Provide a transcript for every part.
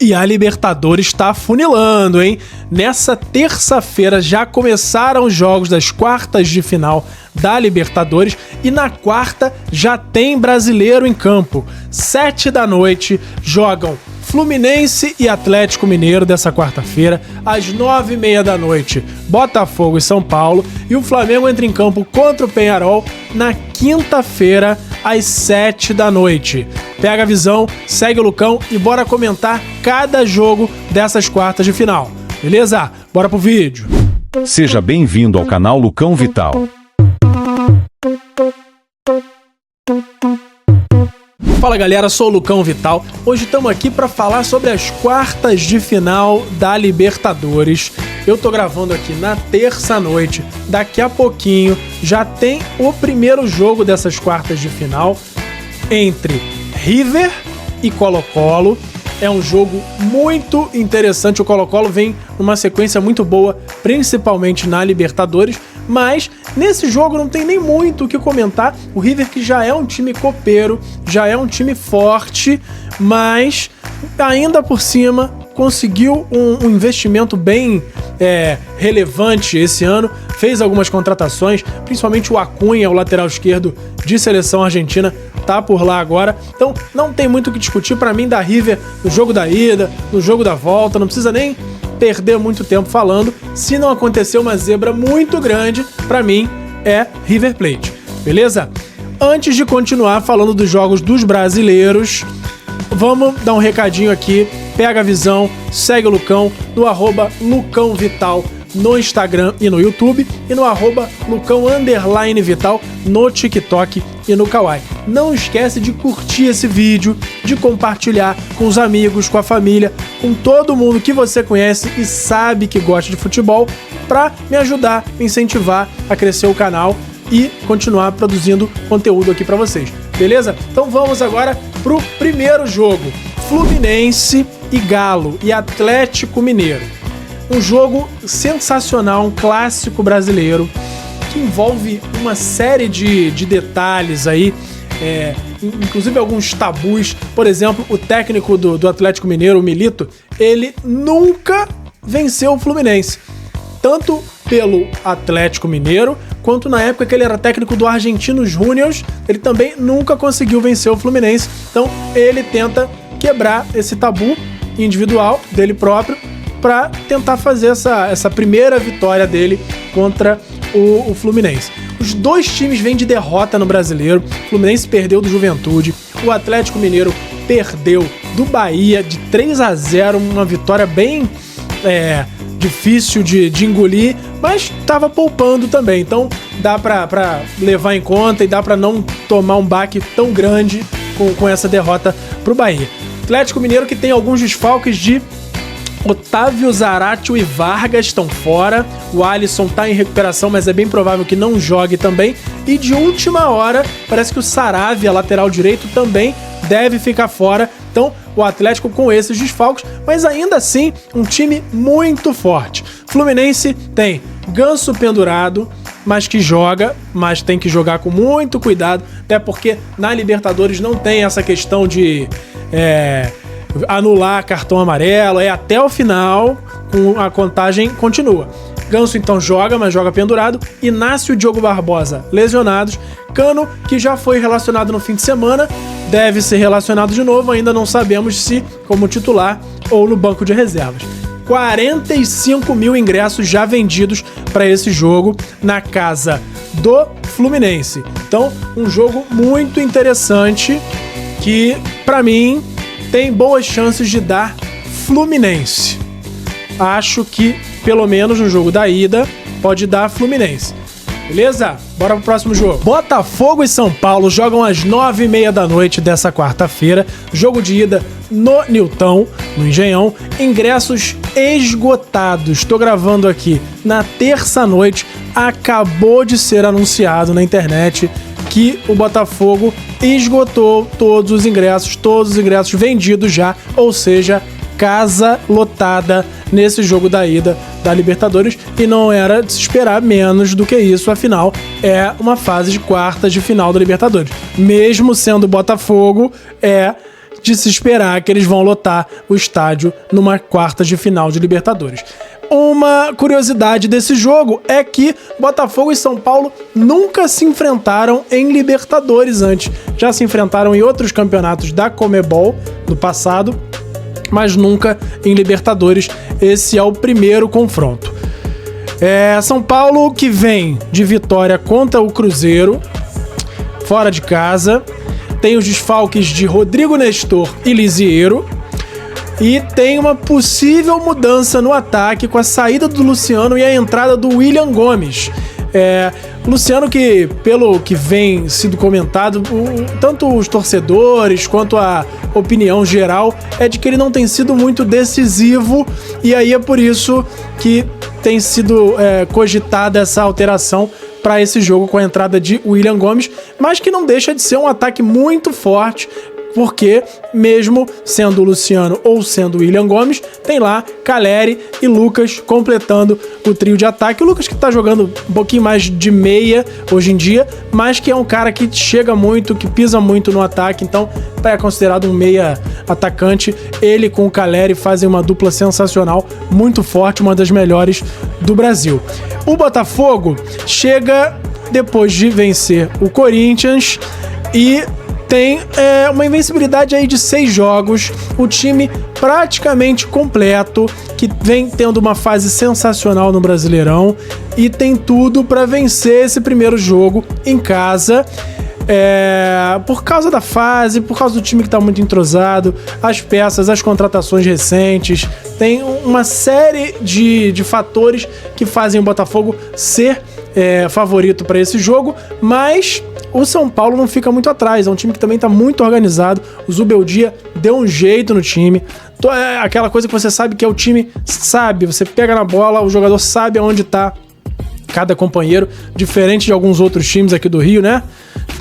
E a Libertadores está afunilando, hein? Nessa terça-feira já começaram os jogos das quartas de final da Libertadores e na quarta já tem brasileiro em campo. 7 da noite jogam Fluminense e Atlético Mineiro dessa quarta-feira. Às 9h30 da noite, Botafogo e São Paulo. E o Flamengo entra em campo contra o Peñarol na quinta-feira, às 7 da noite. Pega a visão, segue o Lucão e bora comentar cada jogo dessas quartas de final. Beleza? Bora pro vídeo. Seja bem-vindo ao canal Lucão Vital. Fala galera, sou o Lucão Vital. Hoje estamos aqui para falar sobre as quartas de final da Libertadores. Eu tô gravando aqui na terça-noite. Daqui a pouquinho já tem o primeiro jogo dessas quartas de final entre River e Colo-Colo. É um jogo muito interessante. O Colo-Colo vem numa sequência muito boa, principalmente na Libertadores. Mas nesse jogo não tem nem muito o que comentar. O River, que já é um time copeiro, já é um time forte, mas ainda por cima conseguiu um investimento bem relevante esse ano. Fez algumas contratações, principalmente o Acunha, o lateral esquerdo de seleção argentina, tá por lá agora. Então não tem muito o que discutir. Para mim, da River no jogo da ida, no jogo da volta, não precisa nem perder muito tempo falando. Se não acontecer uma zebra muito grande, pra mim é River Plate, beleza? Antes de continuar falando dos jogos dos brasileiros, vamos dar um recadinho aqui. Pega a visão, segue o Lucão no @LucãoVital no Instagram e no YouTube e no @Lucão_Vital no TikTok e no Kawaii. Não esquece de curtir esse vídeo, de compartilhar com os amigos, com a família, com todo mundo que você conhece e sabe que gosta de futebol, para me ajudar, me incentivar a crescer o canal e continuar produzindo conteúdo aqui para vocês, beleza? Então vamos agora pro primeiro jogo, Fluminense e Galo e Atlético Mineiro. Um jogo sensacional, um clássico brasileiro, que envolve uma série de detalhes aí, inclusive alguns tabus. Por exemplo, o técnico do Atlético Mineiro, o Milito, ele nunca venceu o Fluminense. Tanto pelo Atlético Mineiro, quanto na época que ele era técnico do Argentinos Júniors, ele também nunca conseguiu vencer o Fluminense. Então ele tenta quebrar esse tabu individual dele próprio para tentar fazer essa primeira vitória dele contra o Fluminense. Os dois times vêm de derrota no Brasileiro. O Fluminense perdeu do Juventude, o Atlético Mineiro perdeu do Bahia de 3-0, uma vitória bem difícil de engolir, mas estava poupando também, então dá para levar em conta e dá para não tomar um baque tão grande com essa derrota pro Bahia. Atlético Mineiro que tem alguns desfalques de Otávio, Zaratio e Vargas estão fora. O Alisson tá em recuperação, mas é bem provável que não jogue também. E de última hora, parece que o Saravia, lateral direito, também deve ficar fora. Então, o Atlético com esses desfalques, mas ainda assim, um time muito forte. Fluminense tem Ganso pendurado, mas que joga, mas tem que jogar com muito cuidado, até porque na Libertadores não tem essa questão de anular cartão amarelo, até o final, a contagem continua. Ganso então joga, mas joga pendurado. Inácio e Diogo Barbosa lesionados. Cano, que já foi relacionado no fim de semana, deve ser relacionado de novo, ainda não sabemos se como titular ou no banco de reservas. 45 mil ingressos já vendidos para esse jogo na casa do Fluminense. Então, um jogo muito interessante que, para mim, tem boas chances de dar Fluminense. Acho que, pelo menos no jogo da ida, pode dar Fluminense. Beleza? Bora pro próximo jogo. Botafogo e São Paulo jogam às 9h30 da noite dessa quarta-feira. Jogo de ida no Newton, no Engenhão. Ingressos esgotados. Tô gravando aqui na terça-noite. Acabou de ser anunciado na internet que o Botafogo esgotou todos os ingressos vendidos já, ou seja, casa lotada nesse jogo da ida da Libertadores, e não era de se esperar menos do que isso, afinal é uma fase de quartas de final da Libertadores. Mesmo sendo Botafogo, de se esperar que eles vão lotar o estádio numa quartas de final de Libertadores. Uma curiosidade desse jogo é que Botafogo e São Paulo nunca se enfrentaram em Libertadores antes. Já se enfrentaram em outros campeonatos da Conmebol no passado, mas nunca em Libertadores. Esse é o primeiro confronto. São Paulo que vem de vitória contra o Cruzeiro, fora de casa. Tem os desfalques de Rodrigo Nestor e Lisieiro. E tem uma possível mudança no ataque com a saída do Luciano e a entrada do William Gomes. Luciano, que pelo que vem sido comentado, tanto os torcedores quanto a opinião geral é de que ele não tem sido muito decisivo, e aí é por isso que tem sido cogitada essa alteração para esse jogo com a entrada de William Gomes, mas que não deixa de ser um ataque muito forte, porque mesmo sendo o Luciano ou sendo o William Gomes, tem lá Caleri e Lucas completando o trio de ataque. O Lucas que tá jogando um pouquinho mais de meia hoje em dia, mas que é um cara que chega muito, que pisa muito no ataque, então é considerado um meia atacante. Ele com o Caleri fazem uma dupla sensacional, muito forte, uma das melhores do Brasil. O Botafogo chega depois de vencer o Corinthians e tem uma invencibilidade aí de 6 jogos, o time praticamente completo, que vem tendo uma fase sensacional no Brasileirão e tem tudo para vencer esse primeiro jogo em casa. Por causa da fase, por causa do time que está muito entrosado, as peças, as contratações recentes, tem uma série de fatores que fazem o Botafogo ser favorito para esse jogo, mas o São Paulo não fica muito atrás, é um time que também está muito organizado. O Zubeldia deu um jeito no time, aquela coisa que você sabe que é o time, sabe, você pega na bola, o jogador sabe aonde está cada companheiro, diferente de alguns outros times aqui do Rio, né?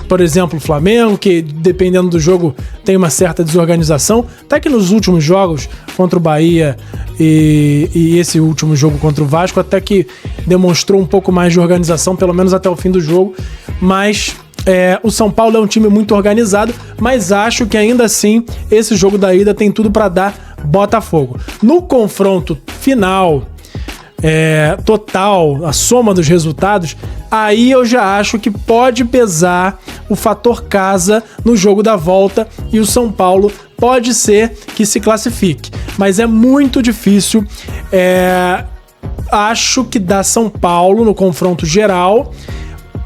Por exemplo, o Flamengo, que dependendo do jogo tem uma certa desorganização. Até que nos últimos jogos contra o Bahia e esse último jogo contra o Vasco, até que demonstrou um pouco mais de organização, pelo menos até o fim do jogo. Mas o São Paulo é um time muito organizado, mas acho que ainda assim esse jogo da ida tem tudo para dar Botafogo. No confronto final, total, a soma dos resultados, aí eu já acho que pode pesar o fator casa no jogo da volta e o São Paulo pode ser que se classifique, mas é muito difícil. Acho que dá São Paulo no confronto geral,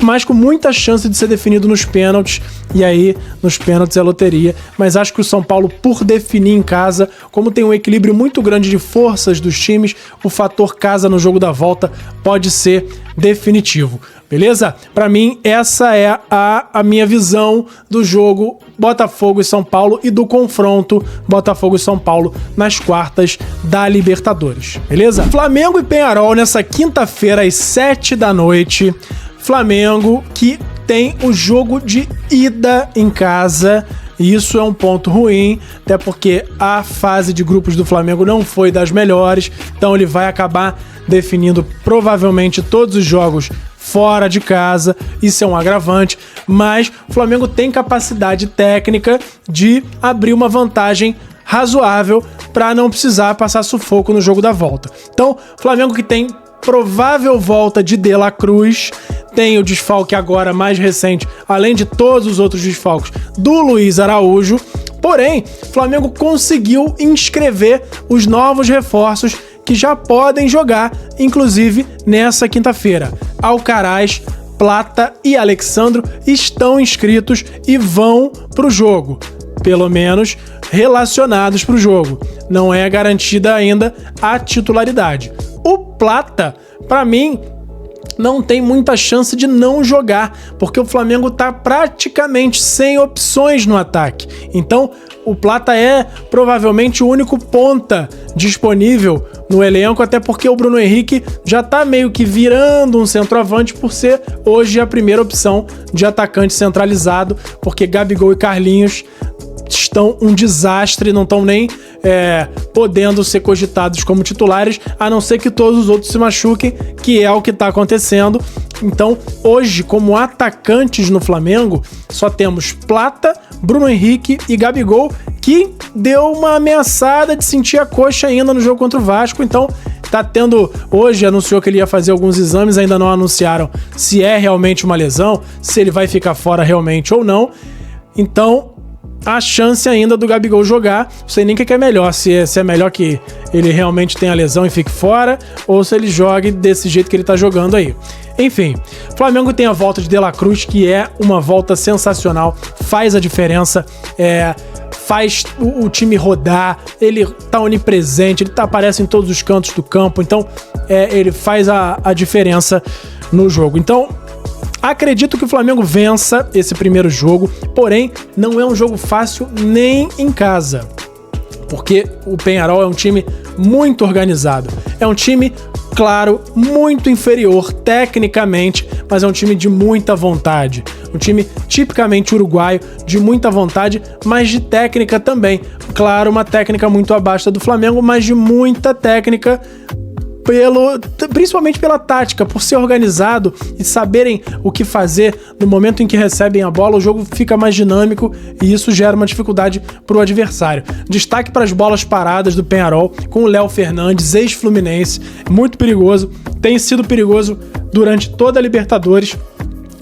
mas com muita chance de ser definido nos pênaltis, e aí nos pênaltis é loteria, mas acho que o São Paulo, por definir em casa, como tem um equilíbrio muito grande de forças dos times, o fator casa no jogo da volta pode ser definitivo, beleza? Pra mim, essa é a minha visão do jogo Botafogo e São Paulo e do confronto Botafogo e São Paulo nas quartas da Libertadores, beleza? Flamengo e Peñarol nessa quinta-feira às 7 da noite. Flamengo que tem o jogo de ida em casa, e isso é um ponto ruim, até porque a fase de grupos do Flamengo não foi das melhores, então ele vai acabar definindo provavelmente todos os jogos fora de casa, isso é um agravante, mas o Flamengo tem capacidade técnica de abrir uma vantagem razoável para não precisar passar sufoco no jogo da volta. Então, Flamengo que tem provável volta de De La Cruz, tem o desfalque agora mais recente, além de todos os outros desfalques, do Luiz Araújo. Porém, Flamengo conseguiu inscrever os novos reforços que já podem jogar, inclusive nessa quinta-feira. Alcaraz, Plata e Alexandro estão inscritos e vão para o jogo, pelo menos relacionados para o jogo. Não é garantida ainda a titularidade. O Plata, para mim, não tem muita chance de não jogar, porque o Flamengo tá praticamente sem opções no ataque. Então, o Plata é provavelmente o único ponta disponível no elenco, até porque o Bruno Henrique já tá meio que virando um centroavante por ser hoje a primeira opção de atacante centralizado, porque Gabigol e Carlinhos estão um desastre, não estão nem podendo ser cogitados como titulares, a não ser que todos os outros se machuquem, que é o que está acontecendo. Então, hoje, como atacantes no Flamengo, só temos Plata, Bruno Henrique e Gabigol, que deu uma ameaçada de sentir a coxa ainda no jogo contra o Vasco. Então, tá tendo... Hoje anunciou que ele ia fazer alguns exames, ainda não anunciaram se é realmente uma lesão, se ele vai ficar fora realmente ou não. Então, a chance ainda do Gabigol jogar, não sei nem o que é melhor, se é melhor que ele realmente tenha lesão e fique fora, ou se ele jogue desse jeito que ele tá jogando aí. Enfim, o Flamengo tem a volta de De La Cruz, que é uma volta sensacional, faz a diferença, faz o time rodar, ele tá onipresente, ele aparece em todos os cantos do campo, então ele faz a diferença no jogo. Então, acredito que o Flamengo vença esse primeiro jogo, porém, não é um jogo fácil nem em casa, porque o Peñarol é um time muito organizado, é um time, claro, muito inferior tecnicamente, mas é um time de muita vontade, um time tipicamente uruguaio, de muita vontade, mas de técnica também. Claro, uma técnica muito abaixo da do Flamengo, mas de muita técnica, principalmente pela tática, por ser organizado e saberem o que fazer no momento em que recebem a bola, o jogo fica mais dinâmico e isso gera uma dificuldade para o adversário. Destaque para as bolas paradas do Peñarol com o Léo Fernandes, ex-Fluminense, muito perigoso, tem sido perigoso durante toda a Libertadores.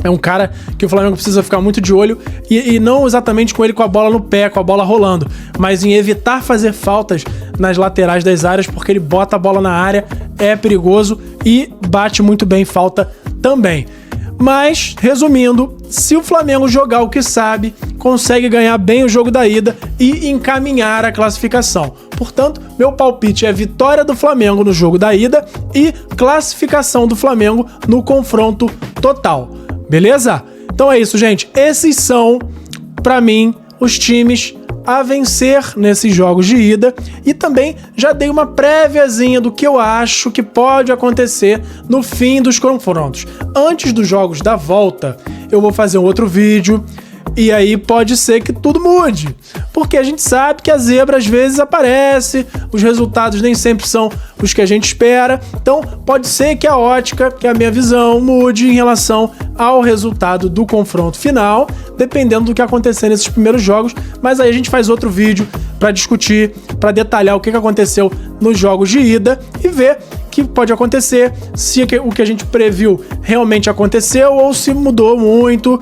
É um cara que o Flamengo precisa ficar muito de olho e não exatamente com ele com a bola no pé, com a bola rolando, mas em evitar fazer faltas nas laterais das áreas, porque ele bota a bola na área, é perigoso e bate muito bem falta também. Mas, resumindo, se o Flamengo jogar o que sabe, consegue ganhar bem o jogo da ida e encaminhar a classificação. Portanto, meu palpite é vitória do Flamengo no jogo da ida e classificação do Flamengo no confronto total. Beleza? Então é isso, gente. Esses são, pra mim, os times a vencer nesses jogos de ida e também já dei uma préviazinha do que eu acho que pode acontecer no fim dos confrontos. Antes dos jogos da volta, eu vou fazer um outro vídeo e aí pode ser que tudo mude, porque a gente sabe que a zebra às vezes aparece, os resultados nem sempre são os que a gente espera, então pode ser que a ótica, que a minha visão mude em relação ao resultado do confronto final, dependendo do que acontecer nesses primeiros jogos, mas aí a gente faz outro vídeo para discutir, para detalhar o que aconteceu nos jogos de ida e ver o que pode acontecer, se o que a gente previu realmente aconteceu ou se mudou muito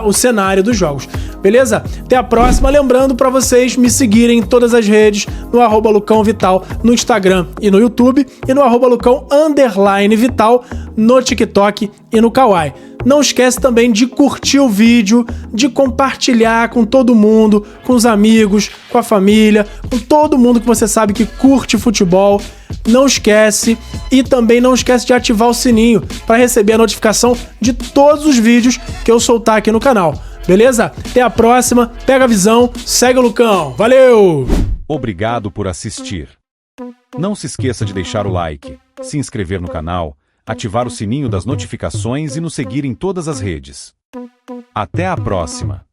o cenário dos jogos. Beleza? Até a próxima. Lembrando para vocês me seguirem em todas as redes, no @LucãoVital, no Instagram e no YouTube, e no @Lucão_Vital, no TikTok e no Kawaii. Não esquece também de curtir o vídeo, de compartilhar com todo mundo, com os amigos, com a família, com todo mundo que você sabe que curte futebol. Não esquece e também não esquece de ativar o sininho para receber a notificação de todos os vídeos que eu soltar aqui no canal. Beleza? Até a próxima, pega a visão, segue o Lucão. Valeu! Obrigado por assistir. Não se esqueça de deixar o like, se inscrever no canal, ativar o sininho das notificações e nos seguir em todas as redes. Até a próxima!